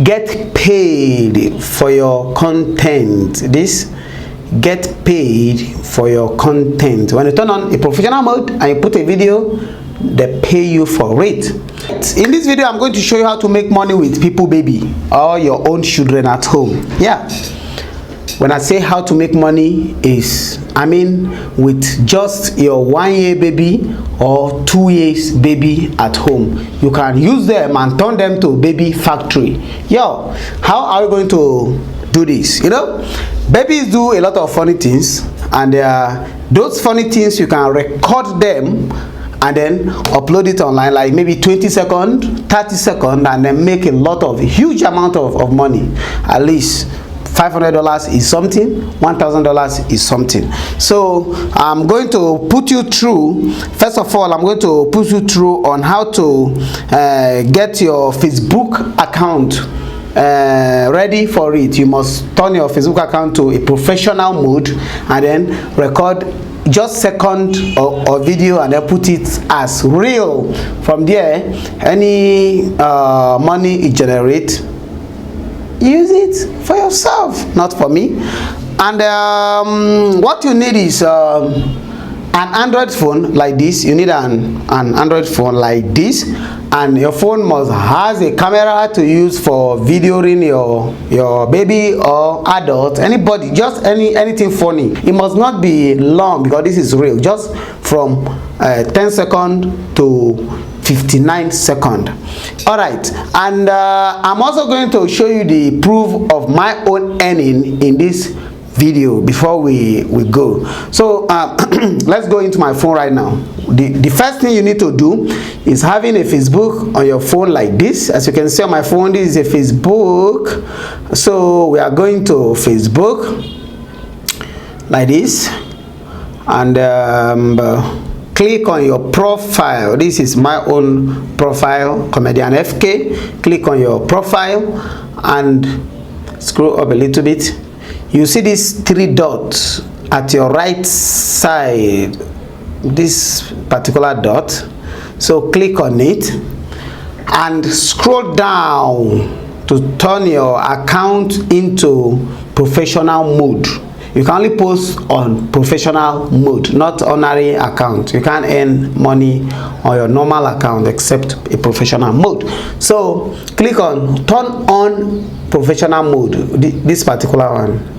get paid for your content. This get paid for your content. When you turn on a professional mode and you put a video, they pay you for it. In this video, I'm going to show you how to make money with people baby or your own children at home. Yeah, when I say how to make money is, I mean with just your 1 year baby or 2 years baby at home. You can use them and turn them to baby factory. Yo, how are we going to do this? You know, babies do a lot of funny things, and those funny things you can record them and then upload it online, like maybe 20 seconds, 30 seconds, and then make a lot of huge amount of money. At least $500 is something, $1,000 is something. So I'm going to put you through, first of all, I'm going to put you through on how to get your Facebook account ready for it. You must turn your Facebook account to a professional mode and then record just second or video and then put it as real. From there, any money it generates, use it for yourself, not for me. And what you need is an Android phone like this. You need an Android phone like this, and your phone must has a camera to use for videoing your baby or adult, anybody, just anything funny. It must not be long because this is real, just from 10 seconds to 59 seconds. All right, and I'm also going to show you the proof of my own earning in this video before we go. So let's go into my phone right now. The first thing you need to do is having a Facebook on your phone like this. As you can see on my phone, this is a Facebook. So we are going to Facebook like this, and click on your profile. This is my own profile, Comedian FK. Click on your profile and scroll up a little bit. You see these 3 dots at your right side, this particular dot. So click on it and scroll down to turn your account into professional mode. You can only post on professional mode, not ordinary account. You can't earn money on your normal account except a professional mode. So click on turn on professional mode, this particular one.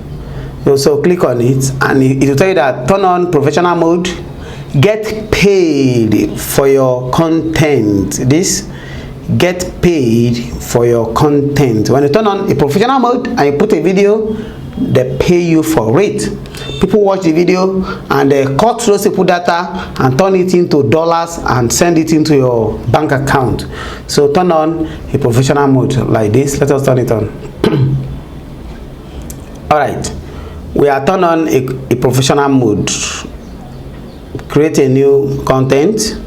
So click on it and it will tell you that turn on professional mode, get paid for your content. This get paid for your content. When you turn on a professional mode and you put a video, they pay you for it. People watch the video and they cut those people data and turn it into dollars and send it into your bank account. So turn on a professional mode like this. Let us turn it on. All right, we are turned on a professional mode. Create a new content,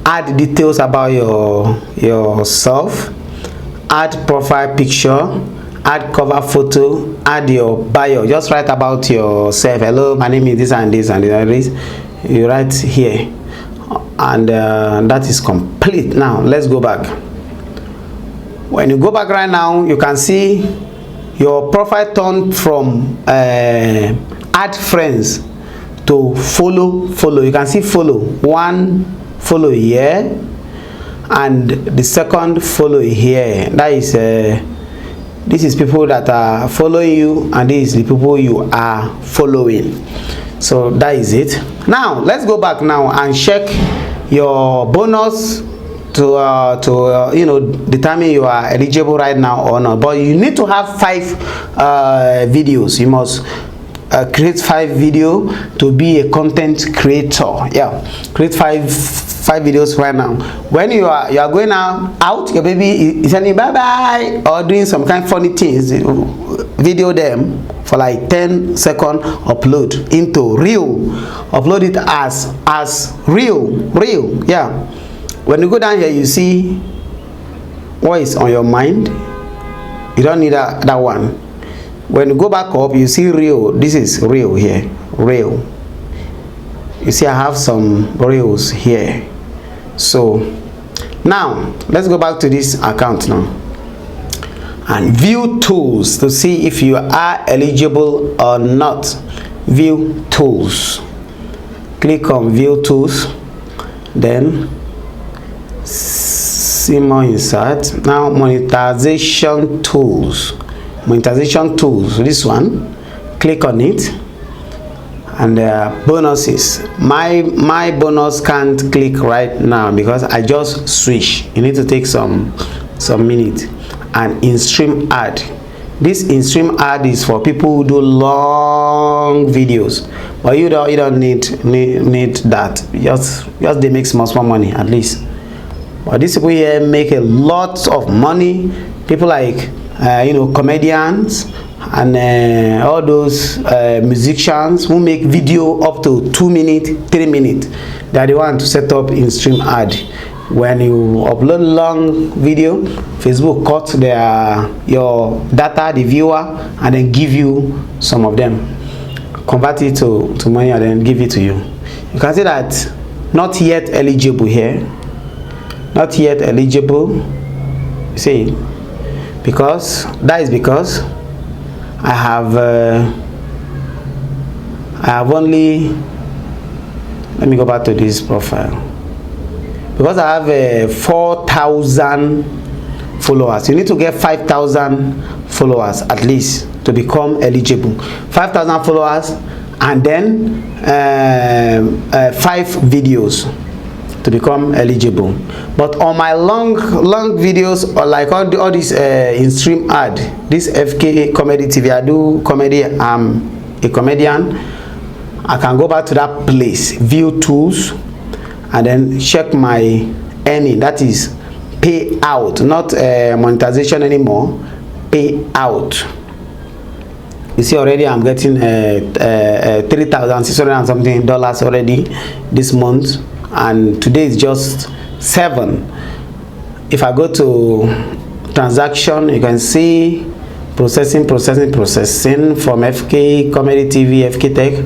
add details about yourself, add profile picture, add cover photo, add your bio. Just write about yourself. Hello, my name is this and this and this. You write here, and that is complete. Now let's go back. When you go back right now, you can see your profile turned from add friends to follow. You can see follow. One follow here and the second follow here. That is this is people that are following you, and this is the people you are following. So that is it. Now let's go back now and check your bonus to you know, determine you are eligible right now or not. But you need to have 5 videos. You must create 5 videos to be a content creator. Yeah, create 5 videos right now. When you are going out, your baby is saying bye bye or doing some kind of funny things, video them for like 10 seconds, upload into reel, upload it as real. Yeah, when you go down here, you see what is on your mind. You don't need that one. When you go back up, you see reel. This is reel here, reel. You see I have some reels here. So now let's go back to this account now. and view tools to see if you are eligible or not. View tools. Click on view tools, then see more insert. Now monetization tools. Monetization tools, this one, click on it, and bonuses. My bonus can't click right now because I just switch. You need to take some minutes. And in-stream ad. This in-stream ad is for people who do long videos, but you don't need that. Just they make small money at least. But these people here make a lot of money. People like comedians and all those musicians who make video up to 2 minutes, 3 minutes. They are the one to set up in-stream ad. When you upload long video, Facebook cuts your data, the viewer, and then give you some of them, convert it to money, and then give it to you. You can see that not yet eligible here, not yet eligible. See, because I have only, let me go back to this profile. Because I have 4,000 followers. You need to get 5,000 followers at least to become eligible. 5,000 followers, and then 5 videos to become eligible. But on my long videos, or like all this in-stream ad, this FK Comedy TV, I do comedy. I'm a comedian. I can go back to that place, view tools, and then check my earning. That is payout, not monetization anymore. Payout. You see already I'm getting $3,600 and something already this month, and today is just 7. If I go to transaction, you can see processing from FK Comedy TV, fkfreetech.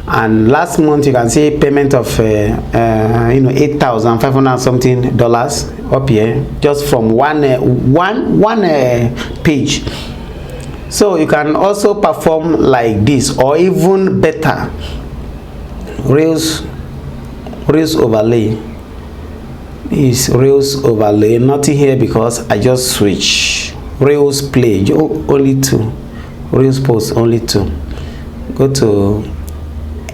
And last month you can see payment of $8,500 something up here, just from one page. So you can also perform like this, or even better. Reels overlay. Is Reels overlay. Nothing here because I just switch. Reels play only 2. Reels post only 2. Go to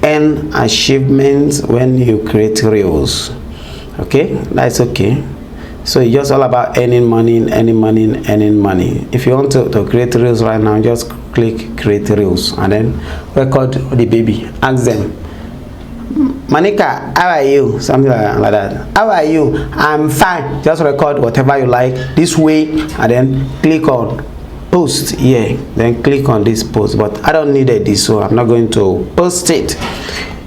earn achievements when you create reels. Okay, that's okay. So it's just all about earning money. If you want to create reels right now, just click create reels and then record the baby. Ask them, Manika, how are you? Something like that. How are you? I'm fine. Just record whatever you like this way, and then click on post here, then click on this post. But I don't need this, so I'm not going to post it.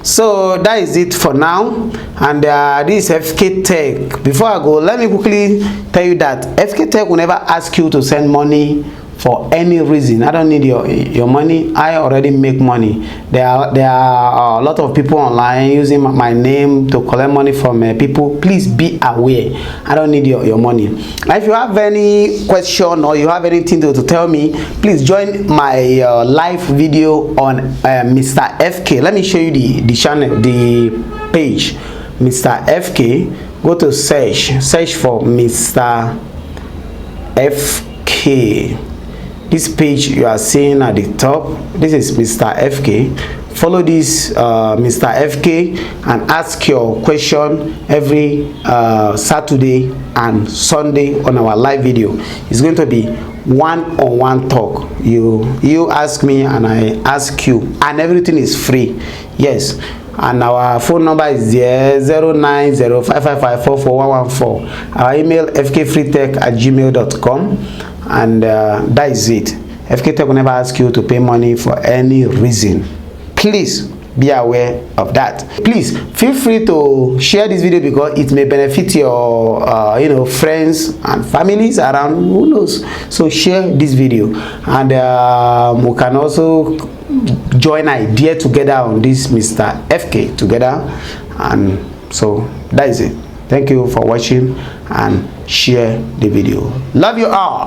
So that is it for now. And this is fkfreetech. Before I go, let me quickly tell you that fkfreetech will never ask you to send money for any reason. I don't need your money. I already make money. There are a lot of people online using my name to collect money from people. Please be aware. I don't need your money. If you have any question or you have anything to tell me, please join my live video on Mr. FK. Let me show you the channel, the page, Mr. FK. Go to search for Mr. FK. This page you are seeing at the top, this is Mr. FK. Follow this Mr. FK and ask your question every Saturday and Sunday on our live video. It's going to be one-on-one talk. You ask me and I ask you, and everything is free. Yes. And our phone number is there, 09055544114. Our email fkfreetech@gmail.com. And that is it. fkfreetech will never ask you to pay money for any reason. Please be aware of that. Please feel free to share this video because it may benefit your friends and families around, who knows. So share this video, and we can also join idea together on this Mr. FK together. And so that is it. Thank you for watching, and share the video. Love you all.